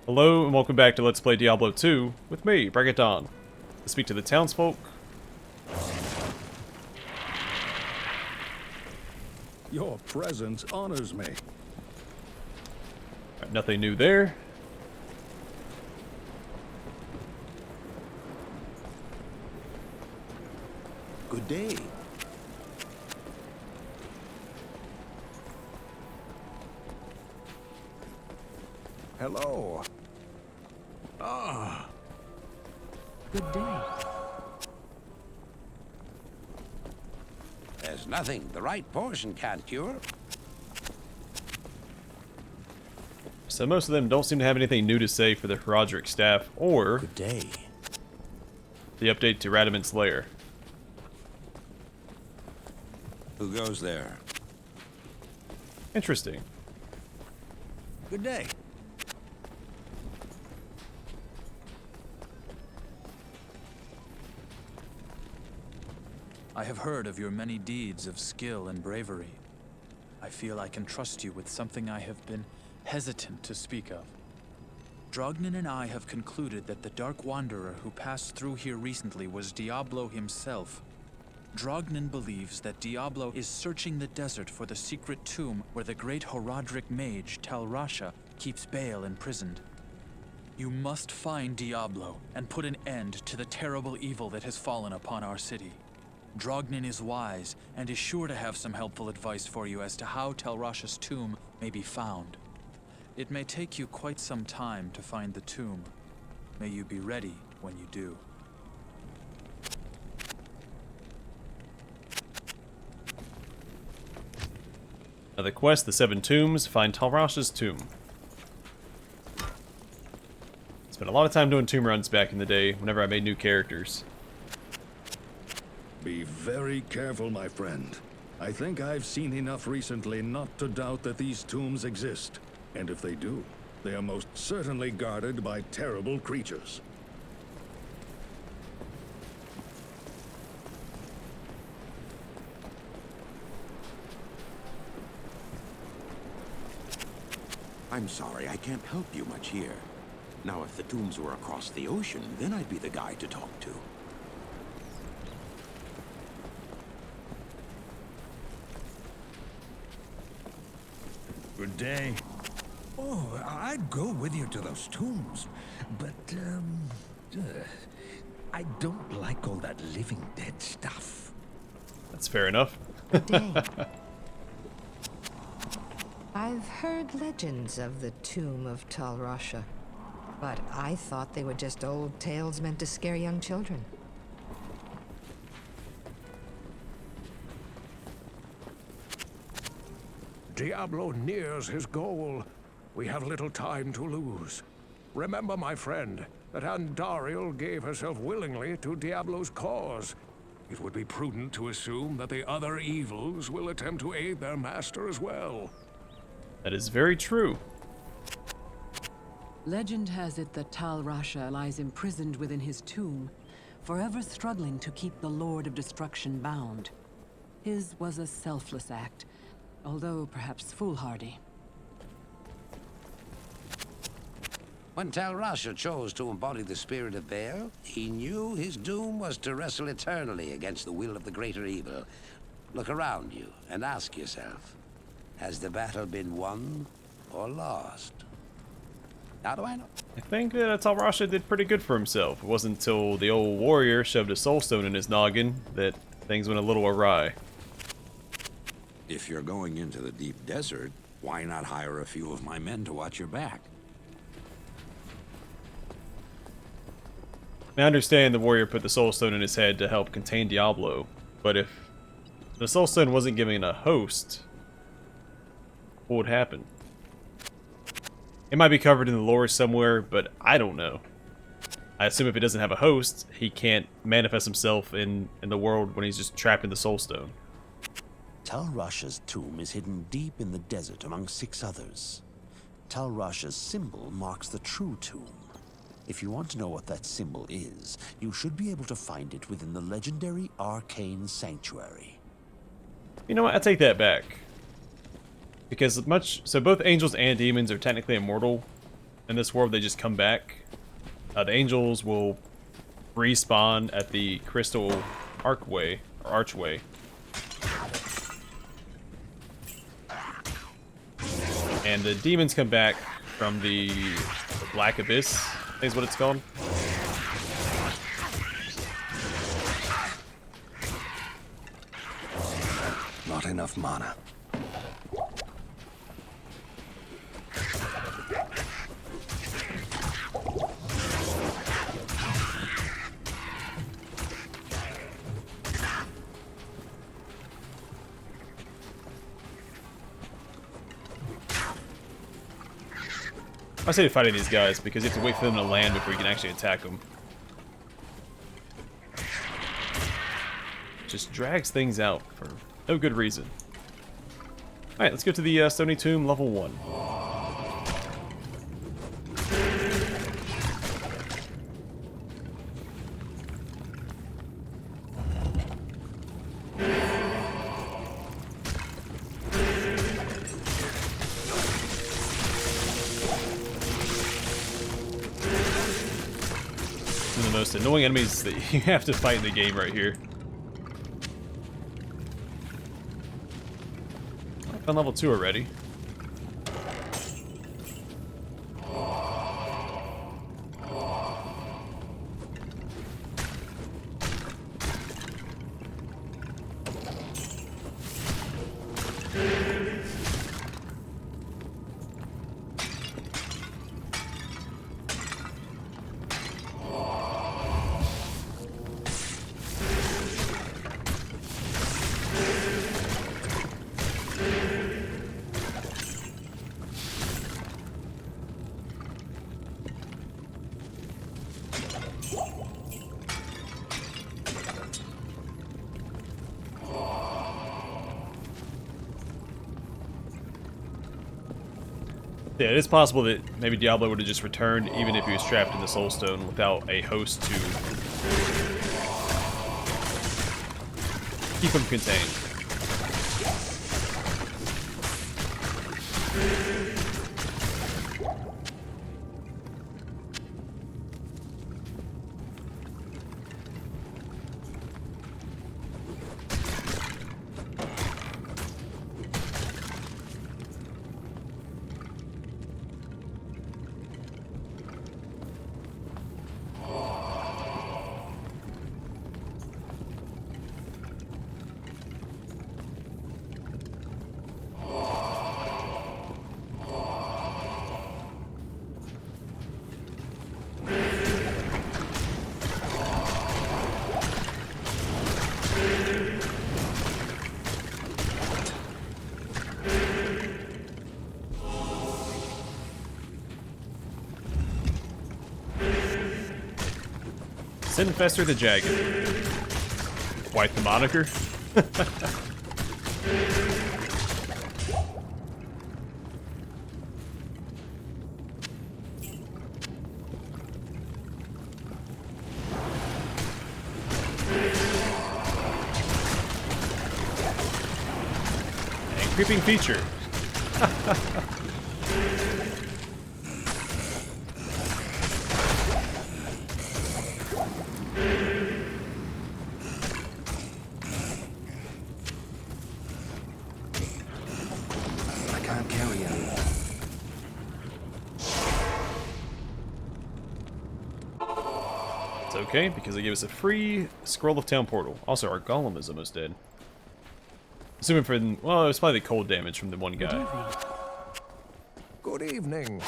Hello and welcome back to Let's Play Diablo 2 with me, BringItDon. To speak to the townsfolk. Your presence honors me. Nothing new there. Good day. Hello. Ah. Good day. There's nothing the right portion can't cure. So most of them don't seem to have anything new to say for the Roderick staff or Good day. the update to Radament's lair. Who goes there? Interesting. Good day. I have heard of your many deeds of skill and bravery. I feel I can trust you with something I have been hesitant to speak of. Drognin and I have concluded that the Dark Wanderer who passed through here recently was Diablo himself. Drognin believes that Diablo is searching the desert for the secret tomb where the great Horadric mage Tal Rasha keeps Baal imprisoned. You must find Diablo and put an end to the terrible evil that has fallen upon our city. Drognin is wise and is sure to have some helpful advice for you as to how Tal Rasha's tomb may be found. It may take you quite some time to find the tomb. May you be ready when you do. Now the quest, the Seven Tombs, find Tal Rasha's tomb. Spent a lot of time doing tomb runs back in the day whenever I made new characters. Be very careful, my friend. I think I've seen enough recently not to doubt that these tombs exist. And if they do, they are most certainly guarded by terrible creatures. I'm sorry, I can't help you much here. Now, if the tombs were across the ocean, then I'd be the guy to talk to. Good day. Oh, I'd go with you to those tombs, but, I don't like all that living dead stuff. That's fair enough. Day. I've heard legends of the tomb of Tal Rasha, but I thought they were just old tales meant to scare young children. Diablo nears his goal. We have little time to lose. Remember, my friend, that Andariel gave herself willingly to Diablo's cause. It would be prudent to assume that the other evils will attempt to aid their master as well. That is very true. Legend has it that Tal Rasha lies imprisoned within his tomb, forever struggling to keep the Lord of Destruction bound. His was a selfless act, although perhaps foolhardy. When Tal Rasha chose to embody the spirit of Baal, he knew his doom was to wrestle eternally against the will of the greater evil. Look around you and ask yourself, has the battle been won or lost? How do I know? I think that Tal Rasha did pretty good for himself. It wasn't until the old warrior shoved a soulstone in his noggin that things went a little awry. If you're going into the deep desert, why not hire a few of my men to watch your back? I understand the warrior put the soulstone in his head to help contain Diablo, but if the soulstone wasn't giving a host, what would happen? It might be covered in the lore somewhere, but I don't know. I assume if he doesn't have a host, he can't manifest himself in the world when he's just trapped in the soulstone. Tal Rasha's tomb is hidden deep in the desert among 6 others. Tal Rasha's symbol marks the true tomb. If you want to know what that symbol is, you should be able to find it within the legendary Arcane Sanctuary. You know what? I take that back. Because so both angels and demons are technically immortal, in this world, they just come back. The angels will respawn at the crystal archway, or archway. And the demons come back from the Black Abyss, I think is what it's called. Not enough mana. I say fighting these guys because you have to wait for them to land before you can actually attack them. Just drags things out for no good reason. Alright, let's go to the Stony Tomb level 1. One of the most annoying enemies that you have to fight in the game right here. On level 2 already. Yeah, it is possible that maybe Diablo would have just returned even if he was trapped in the Soul Stone without a host to keep him contained. Sinfester the Jagged. Quite the moniker. And creeping feature. Okay, because they gave us a free Scroll of Town portal. Also, our Golem is almost dead. Assuming for, well, it was probably the cold damage from the one guy. Good evening.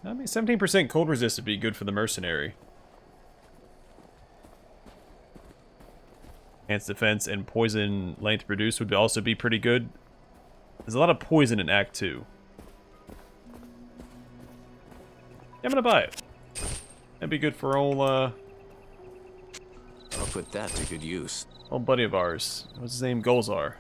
I mean, 17% cold resist would be good for the mercenary. Enhanced defense and poison length reduced would also be pretty good. There's a lot of poison in Act 2. Yeah, I'm gonna buy it. That'd be good for old, I'll put that to good use. Old buddy of ours. What's his name? Golzar.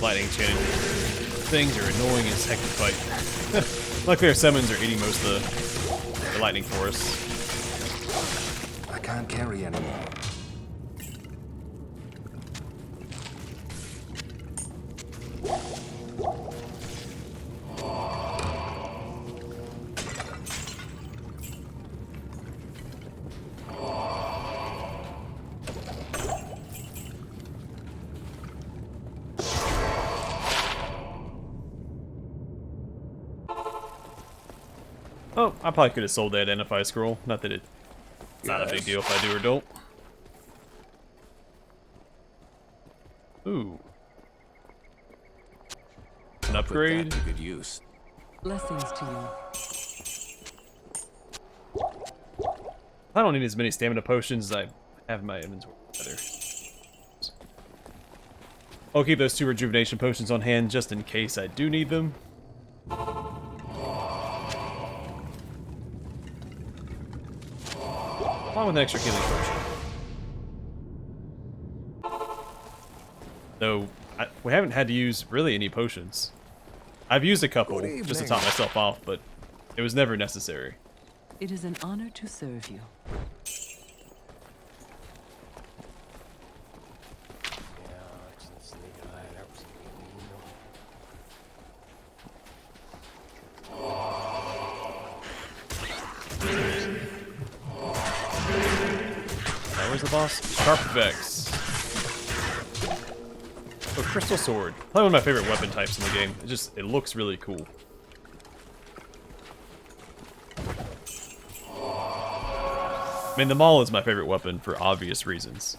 lightning chain things are annoying as heck to fight. Luckily our summons are eating most of the lightning for us. I can't carry anymore. Oh, I probably could have sold that identify scroll. Not that it's not a big deal if I do or don't. Ooh. An upgrade. Put that to good use. Blessings to you. I don't need as many stamina potions as I have in my inventory. Better. I'll keep those 2 rejuvenation potions on hand just in case I do need them. Along with an extra healing potion. Though, we haven't had to use really any potions. I've used a couple just to top myself off, but it was never necessary. It is an honor to serve you. Where's the boss? Sharp Vex. Oh, Crystal Sword. Probably one of my favorite weapon types in the game. It looks really cool. I mean, the Maul is my favorite weapon for obvious reasons.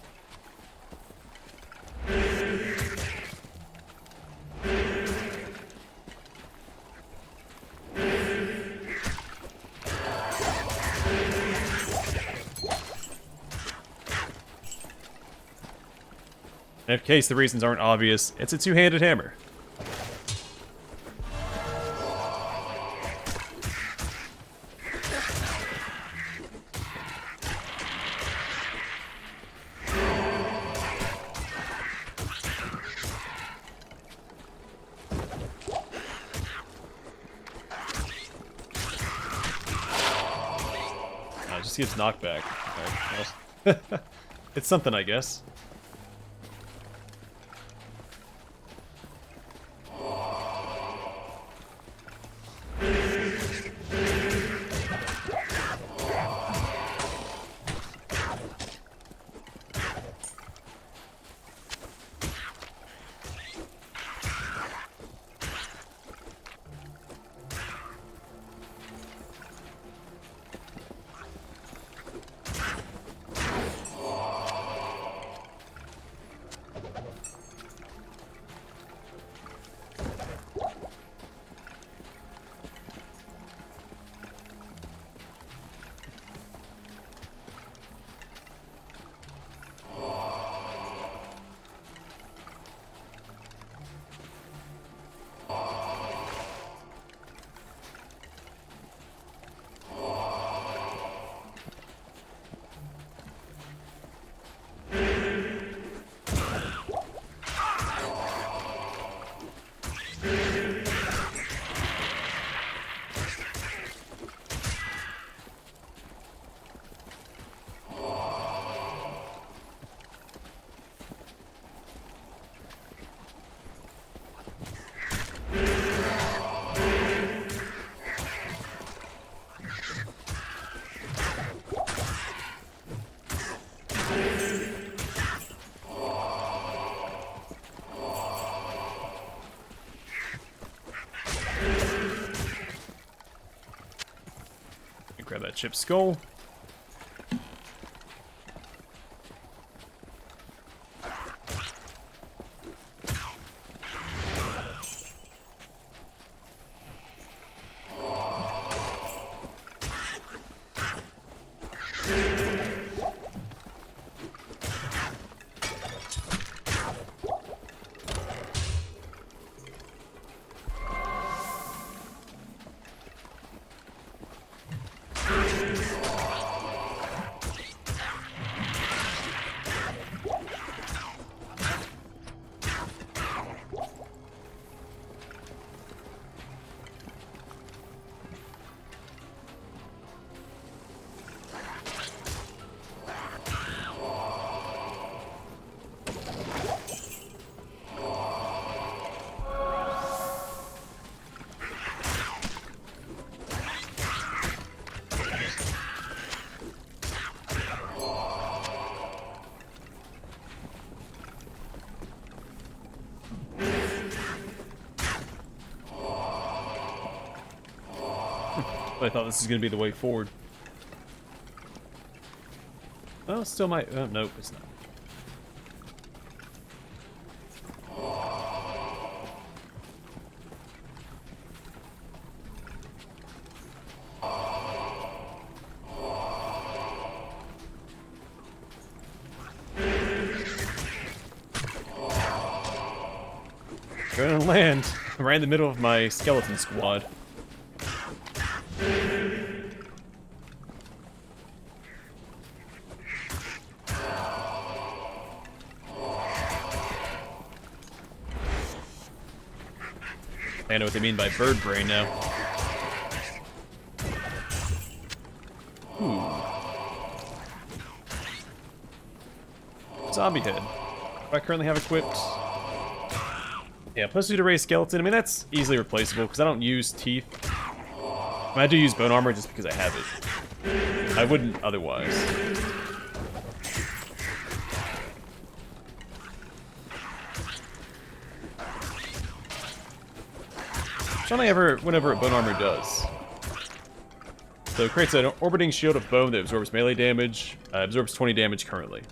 In case the reasons aren't obvious, it's a 2-handed hammer. Just gives knockback. Right. It's something, I guess. Grab that chip skull. I thought this was going to be the way forward. Oh, still might. Oh, nope, it's not. Gonna land right in the middle of my skeleton squad. I know what they mean by bird brain now. Zombie head. Do I currently have equipped? Yeah, plus 2 to raise skeleton. I mean, that's easily replaceable because I don't use teeth. I mean, I do use bone armor just because I have it. I wouldn't otherwise. Whenever bone armor does. So it creates an orbiting shield of bone that absorbs melee damage, absorbs 20 damage currently.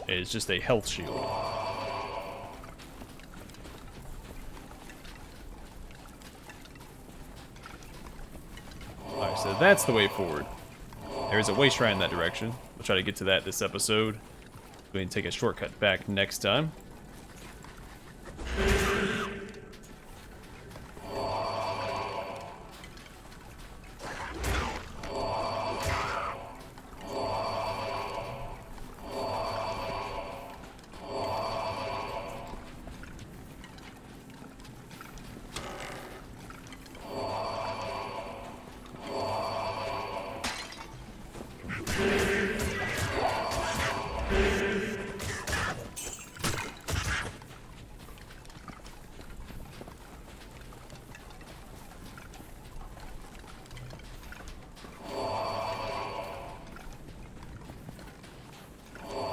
It's just a health shield. Alright, so that's the way forward. There's a way shrine in that direction. We'll try to get to that this episode. Go ahead and take a shortcut back next time.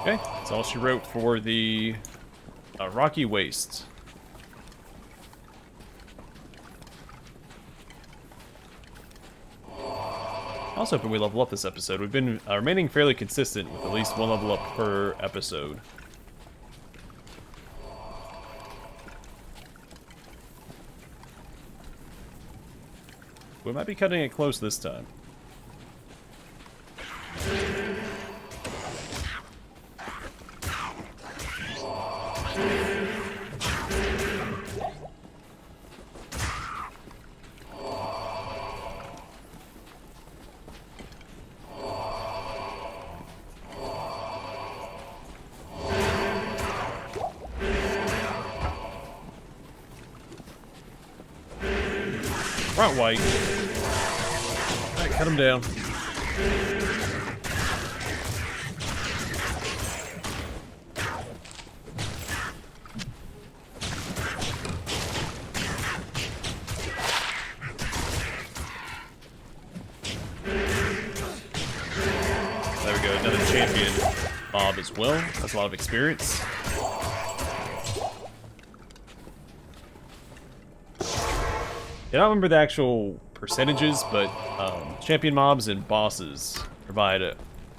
Okay, that's all she wrote for the Rocky Waste. I was hoping we level up this episode. We've been remaining fairly consistent with at least 1 level up per episode. We might be cutting it close this time. Front white. Alright, cut him down. There we go, another champion mob as well. That's a lot of experience. I don't remember the actual percentages, but champion mobs and bosses provide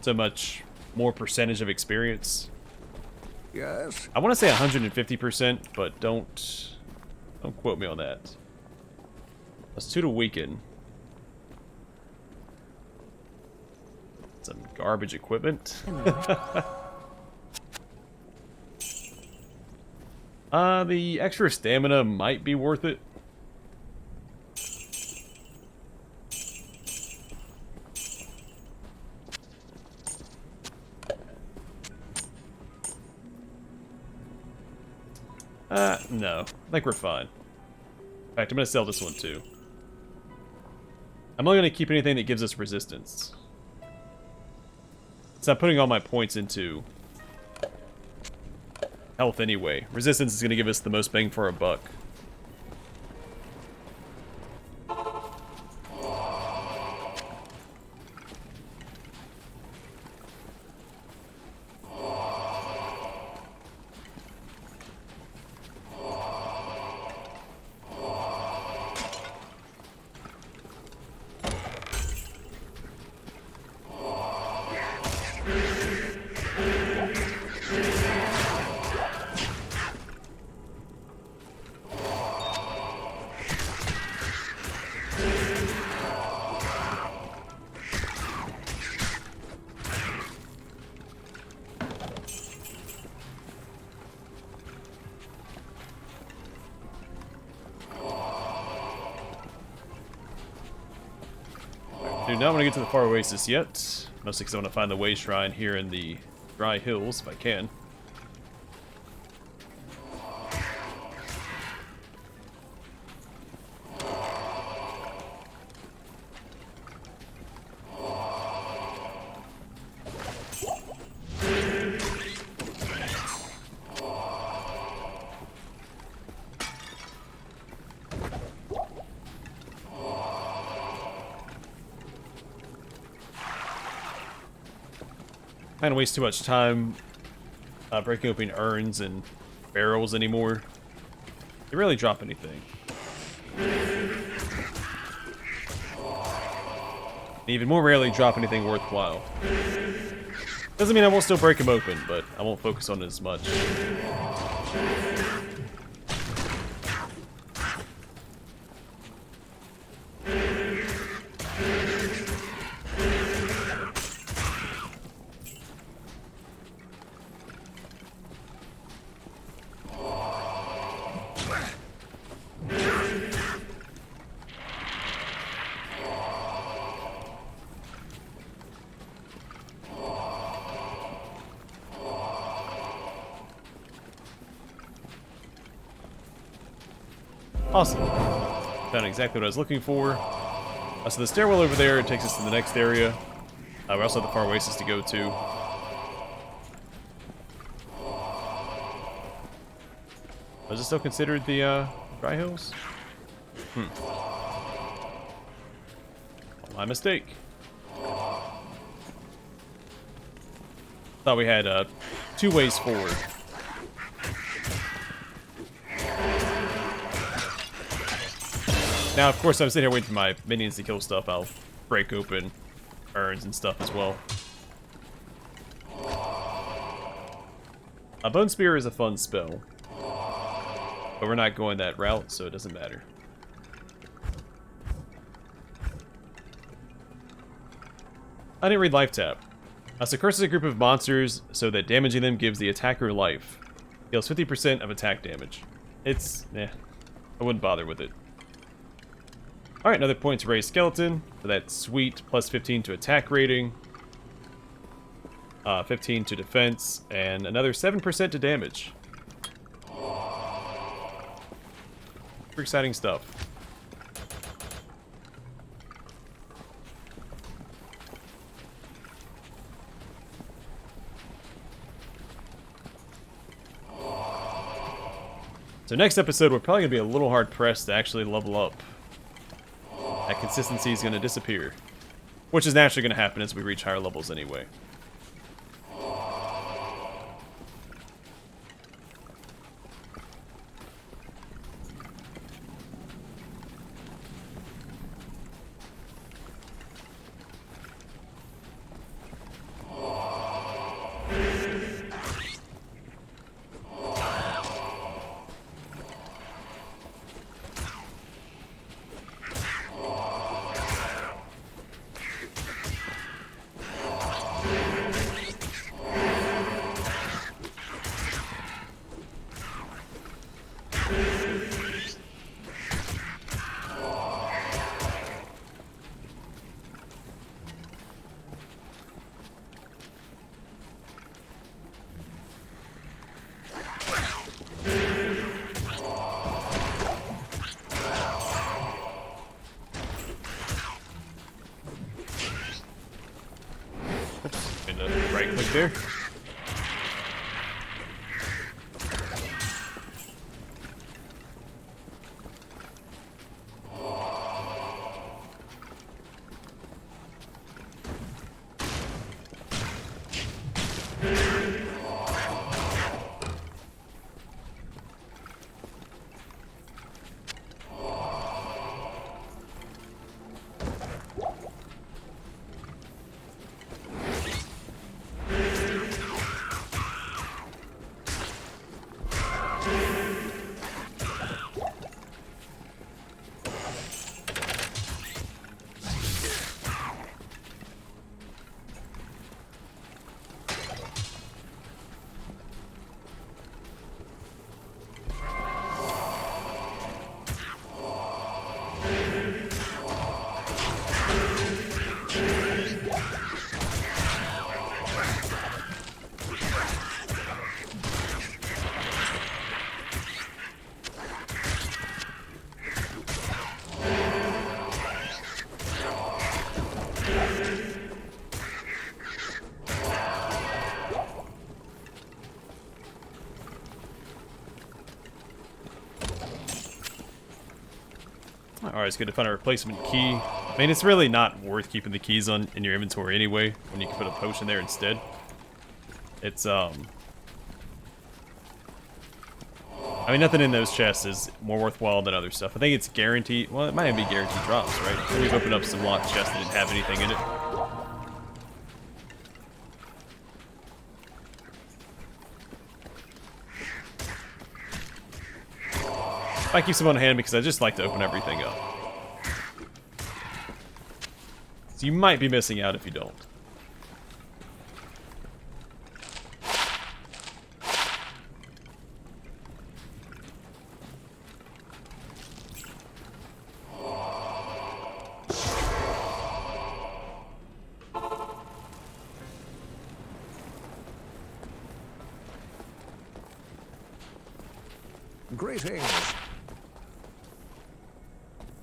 so much more percentage of experience. Yes? I want to say 150%, but don't quote me on that. Plus 2 to weaken. Some garbage equipment. The extra stamina might be worth it. No. I think we're fine. In fact, I'm going to sell this one too. I'm only going to keep anything that gives us resistance. So I'm putting all my points into health anyway. Resistance is going to give us the most bang for our buck. Do not want to get to the far oasis yet. Mostly because I want to find the way shrine here in the dry hills if I can. I don't waste too much time breaking open urns and barrels anymore. They rarely drop anything. They even more rarely drop anything worthwhile. Doesn't mean I won't still break them open, but I won't focus on it as much. Awesome. Found exactly what I was looking for. So the stairwell over there takes us to the next area. We also have the far oasis to go to. Was it still considered the dry hills? My mistake. Thought we had 2 ways forward. Now, of course, I'm sitting here waiting for my minions to kill stuff. I'll break open urns and stuff as well. A Bone Spear is a fun spell. But we're not going that route, so it doesn't matter. I didn't read Life Tap. So curses a group of monsters so that damaging them gives the attacker life. Deals 50% of attack damage. It's, I wouldn't bother with it. Alright, another point to raise skeleton for that sweet plus 15 to attack rating, 15 to defense, and another 7% to damage. Super exciting stuff. So next episode, we're probably going to be a little hard pressed to actually level up. That consistency is going to disappear. Which is naturally going to happen as we reach higher levels anyway. Right click there. Alright, it's good to find a replacement key. I mean, it's really not worth keeping the keys in your inventory anyway, when you can put a potion there instead. It's, I mean, nothing in those chests is more worthwhile than other stuff. I think it's guaranteed, well, it might even be guaranteed drops, right? So we've opened up some locked chests that didn't have anything in it. I keep some on hand because I just like to open everything up. So you might be missing out if you don't. Greetings.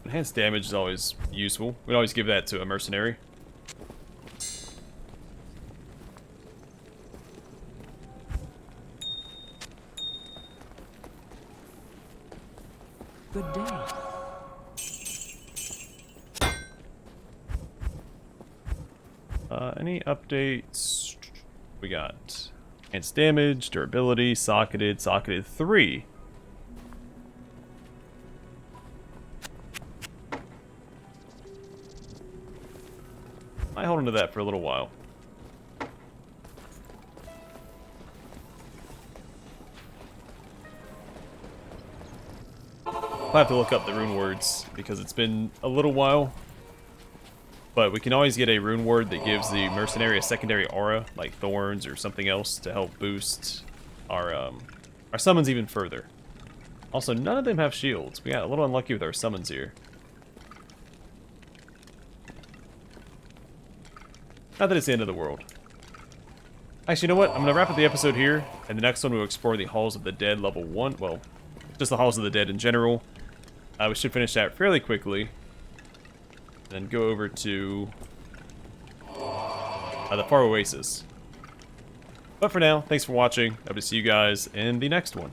Enhanced damage is always useful. We'd always give that to a mercenary. Good day. Any updates? We got enhanced damage, durability, socketed 3. I hold on to that for a little while. I'll have to look up the rune words because it's been a little while. But we can always get a rune word that gives the mercenary a secondary aura, like thorns or something else, to help boost our summons even further. Also, none of them have shields. We got a little unlucky with our summons here. Not that it's the end of the world. Actually, you know what? I'm going to wrap up the episode here, and the next one we'll explore the Halls of the Dead level 1. Well, just the Halls of the Dead in general. We should finish that fairly quickly. And then go over to the Far Oasis. But for now, thanks for watching. Hope to see you guys in the next one.